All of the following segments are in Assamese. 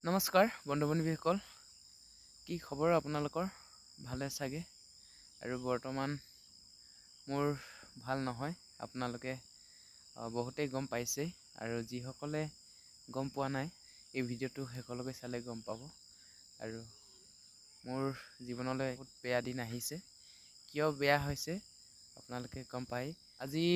নমস্কাৰ বন্ধু বান্ধৱীসকল, কি খবৰ আপোনালোকৰ? ভালে চাগে? আৰু বৰ্তমান মোৰ ভাল নহয়, আপোনালোকে বহুতেই গম পাইছেই। আৰু যিসকলে গম পোৱা নাই, এই ভিডিঅ'টো শেষলৈকে চালে গম পাব। আৰু মোৰ জীৱনলৈ বহুত বেয়া দিন আহিছে। কিয় বেয়া হৈছে আপোনালোকে গম পায়। আজি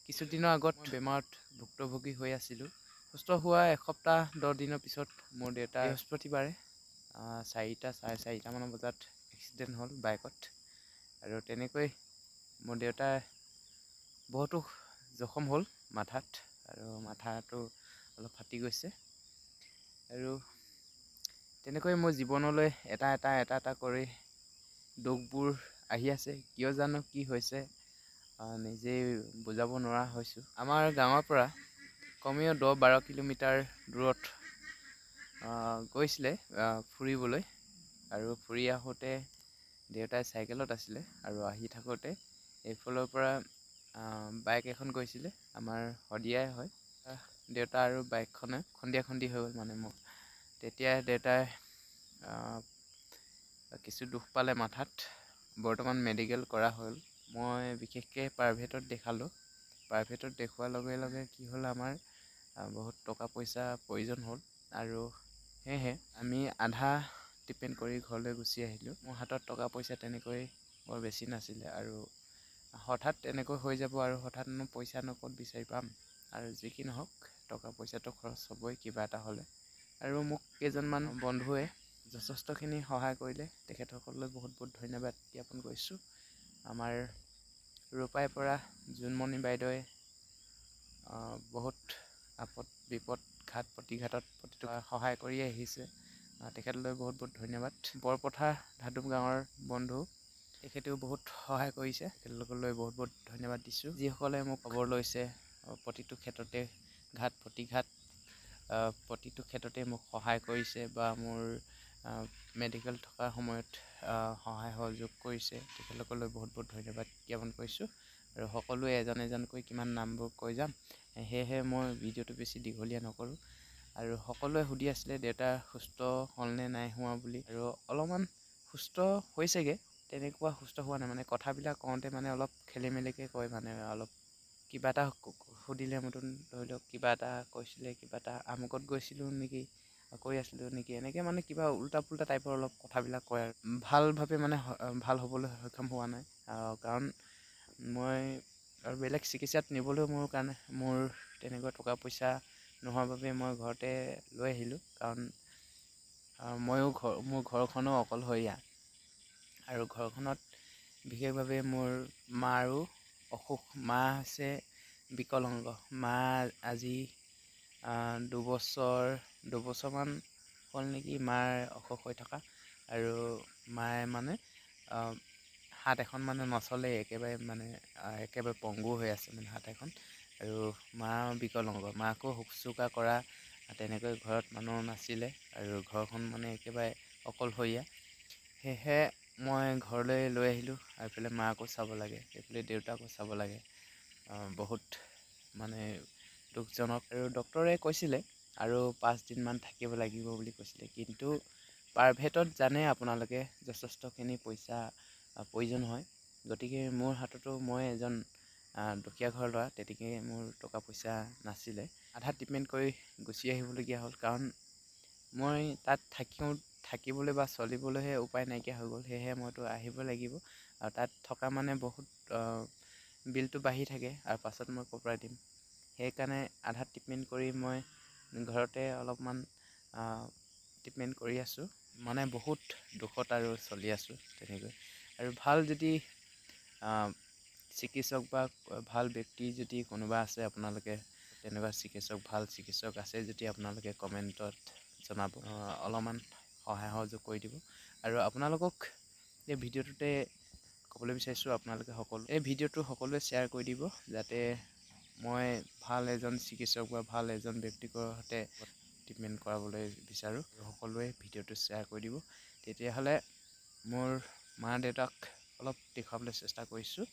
কিছুদিনৰ আগত মই বেমাৰত ভুক্তভোগী হৈ আছিলোঁ। সুস্থ হোৱা এসপ্তাহ 10 দিনৰ পিছত মোৰ দেউতা বৃহস্পতিবাৰে 4:30-4:30 বজাত এক্সিডেণ্ট হ'ল বাইকত। আৰু তেনেকৈ মোৰ দেউতাৰ বহুতো জখম হ'ল মাথাত, আৰু মাথাটো অলপ ফাটি গৈছে। আৰু তেনেকৈ মোৰ জীৱনলৈ এটা এটা কৰি দুখবোৰ আহি আছে। কিয় জানো কি হৈছে নিজেই বুজাব নোৱাৰা হৈছোঁ। আমাৰ গাঁৱৰ পৰা কমেও 10-12 কিলোমিটাৰ দূৰত গৈছিলে ফুৰিবলৈ। আৰু ফুৰি আহোঁতে দেউতাই চাইকেলত আছিলে, আৰু আহি থাকোঁতে এইফালৰ পৰা বাইক এখন গৈছিলে, আমাৰ শদিয়াই হয়। দেউতা আৰু বাইকখনে খুন্দিয়া হৈ গ'ল মোৰ। তেতিয়া দেউতাই কিছু দুখ পালে মাথাত। বৰ্তমান মেডিকেল কৰা হ'ল। মই বিশেষকৈ প্ৰাইভেটত দেখালোঁ। প্ৰাইভেটত দেখুৱাৰ লগে লগে কি হ'ল, আমাৰ বহুত টকা পইচা প্ৰয়োজন হ'ল, আৰু সেয়েহে আমি আধা ট্ৰিটমেণ্ট কৰি ঘৰলৈ গুচি আহিলোঁ। মোৰ হাতত টকা পইচা তেনেকৈ বৰ বেছি নাছিলে, আৰু হঠাৎ তেনেকৈ হৈ যাব, আৰু হঠাৎনো পইচানো ক'ত বিচাৰি পাম। আৰু যি কি নহওক, টকা পইচাটো খৰচ হ'বই কিবা এটা হ'লে। আৰু মোক কেইজনমান বন্ধুৱে যথেষ্টখিনি সহায় কৰিলে। তেখেতসকললৈ বহুত বহুত ধন্যবাদ জ্ঞাপন কৰিছোঁ। আমাৰ ৰূপাইৰ পৰা জোনমণি বাইদেৱে বহুত আপদ বিপদ ঘাট প্ৰতিঘাতত প্ৰতিটো সহায় কৰি আহিছে। তেখেতলৈ বহুত বহুত ধন্যবাদ। বৰপথাৰ ধাতুম গাঁৱৰ বন্ধু, তেখেতেও বহুত সহায় কৰিছে। তেখেতলোকলৈ বহুত বহুত ধন্যবাদ দিছোঁ। যিসকলে মোক খবৰ লৈছে প্ৰতিটো ক্ষেত্ৰতে, ঘাট প্ৰতিঘাত প্ৰতিটো ক্ষেত্ৰতে মোক সহায় কৰিছে, বা মোৰ মেডিকেল থকাৰ সময়ত সহায় সহযোগ কৰিছে। তেখেতলোকলৈ বহুত বহুত ধন্যবাদ জ্ঞাপন কৰিছোঁ। আৰু সকলোৱে এজন এজনকৈ কিমান নামবোৰ কৈ যাম, সেয়েহে মই ভিডিঅ'টো বেছি দীঘলীয়া নকৰোঁ। আৰু সকলোৱে সুধি আছিলে দেউতা সুস্থ হ'লনে নাই হোৱা বুলি, আৰু অলপমান সুস্থ হৈছেগৈ। তেনেকুৱা সুস্থ হোৱা নাই, কথাবিলাক কওঁতে অলপ খেলি মেলিকৈ কয়। অলপ কিবা এটা সুধিলে মতন, ধৰি লওক কিবা এটা কৈছিলে, কিবা এটা আমুকত গৈছিলোঁ নেকি, কৈ আছিলোঁ নেকি, এনেকৈ কিবা উল্টা পুল্টা টাইপৰ অলপ কথাবিলাক কয়। আৰু ভালভাৱে ভাল হ'বলৈ সক্ষম হোৱা নাই, কাৰণ মই আৰু বেলেগ চিকিৎসাত নিবলৈও মোৰ তেনেকুৱা টকা পইচা নোহোৱাৰ বাবে মই ঘৰতে লৈ আহিলোঁ। কাৰণ মোৰ ঘৰখনো অকলশৰীয়া, আৰু ঘৰখনত বিশেষভাৱে মোৰ মাৰো অসুখ। মা হৈছে বিকলাংগ। মা আজি দুবছৰমান হ'ল নেকি মাৰ অসুখ হৈ থকা। আৰু মায়ে হাত এখন নচলে, একেবাৰে পংগু হৈ আছে হাত এখন। আৰু মা বিকলাংগ, মাকো শুশ্ৰূষা কৰা তেনেকৈ ঘৰত মানুহ নাছিলে, আৰু ঘৰখন একেবাৰে অকলশৰীয়া। সেয়েহে মই ঘৰলৈ লৈ আহিলোঁ। আৰু এইফালে মাকো চাব লাগে, এইফালে দেউতাকো চাব লাগে। বহুত দুখজনক। আৰু ডক্তৰে কৈছিলে আৰু 5 দিনমান থাকিব লাগিব বুলি কৈছিলে। কিন্তু প্ৰাইভেটত জানে আপোনালোকে যথেষ্টখিনি পইচা প্ৰয়োজন হয়। গতিকে মোৰ হাততো, মই এজন দুখীয়া ঘৰৰ ল'ৰা, তেনেকৈ মোৰ টকা পইচা নাছিলে। আধা ট্ৰিটমেণ্ট কৰি গুচি আহিবলগীয়া হ'ল, কাৰণ মই তাত থাকিবলৈ বা চলিবলৈহে উপায় নাইকিয়া হৈ গ'ল। সেয়েহে মইতো আহিব লাগিব, আৰু তাত থকা বহুত বিলটো বাঢ়ি থাকে, আৰু পাছত মই ক'ৰ পৰা দিম। সেইকাৰণে আধা ট্ৰিটমেণ্ট কৰি মই ঘৰতে অলপমান ট্ৰিটমেণ্ট কৰি আছোঁ। বহুত দুখত আৰু চলি আছোঁ তেনেকৈ। আৰু ভাল যদি চিকিৎসক বা ভাল ব্যক্তি যদি কোনোবা আছে, আপোনালোকে তেনেকুৱা ভাল চিকিৎসক আছে যদি আপোনালোকে কমেণ্টত জনাব, অলপমান সহায় সহযোগ কৰি দিব। আৰু আপোনালোকক এই ভিডিঅ'টোতে ক'বলৈ বিচাৰিছোঁ, আপোনালোকে এই ভিডিঅ'টো সকলোৱে শ্বেয়াৰ কৰি দিব, যাতে মই ভাল এজন চিকিৎসক বা ভাল এজন ব্যক্তিৰ সৈতে ট্ৰিটমেণ্ট কৰাবলৈ বিচাৰোঁ। সকলোৱে ভিডিঅ'টো শ্বেয়াৰ কৰি দিব, তেতিয়াহ'লে মোৰ মা দেউতাক অলপ দেখুৱাবলৈ চেষ্টা কৰিছোঁ।